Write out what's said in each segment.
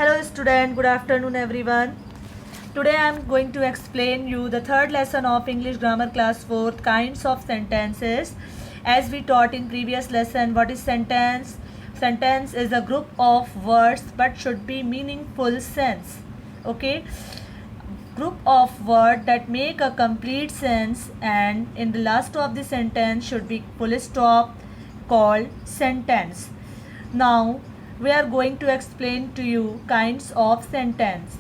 Hello student, good afternoon everyone. Today I am going to explain you the third lesson of English Grammar Class 4, kinds of sentences. As we taught in previous lesson, what is sentence? Sentence is a group of words but should be meaningful sense. Okay? Group of words that make a complete sense, and in the last of the sentence should be full stop, called sentence. Now we are going to explain to you kinds of sentence.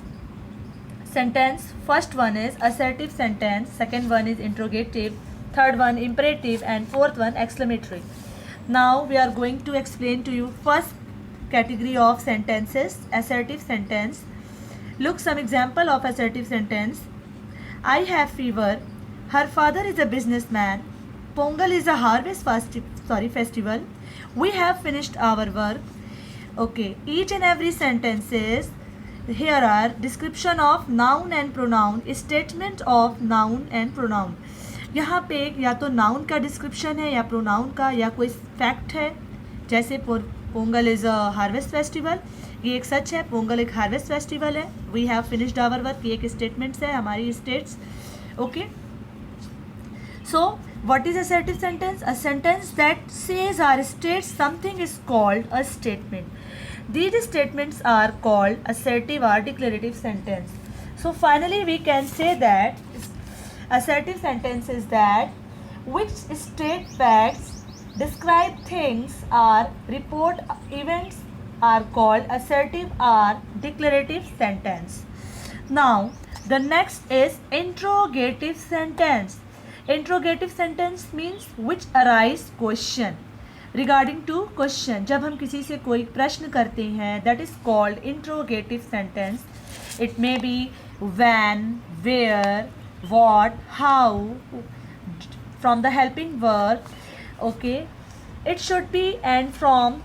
First one is assertive sentence, second one is interrogative, third one imperative, and fourth one exclamatory. Now we are going to explain to you first category of sentences, assertive sentence. Look some example of assertive sentence. I have fever. Her father is a businessman. Pongal is a harvest festival. We have finished our work. Okay, each and every sentences here are description of noun and pronoun, statement of noun and pronoun. यहाँ पे या तो noun का description है या pronoun का या कोई fact है. जैसे Pongal is a harvest festival, ये एक सच है. पोंगल एक हार्वेस्ट फेस्टिवल है. We have finished our work, ये एक स्टेटमेंट्स है, हमारी states. Okay, so what is assertive sentence? A sentence that says or states something is called a statement. These statements are called assertive or declarative sentence. So finally we can say that assertive sentence is that which state facts, describe things or report events are called assertive or declarative sentence. Now the next is interrogative sentence. Interrogative sentence means which arise question regarding to question. जब हम किसी से कोई प्रश्न करते हैं, that is called interrogative sentence. It may be when, where, what, how, from the helping verb. Okay, it should be and from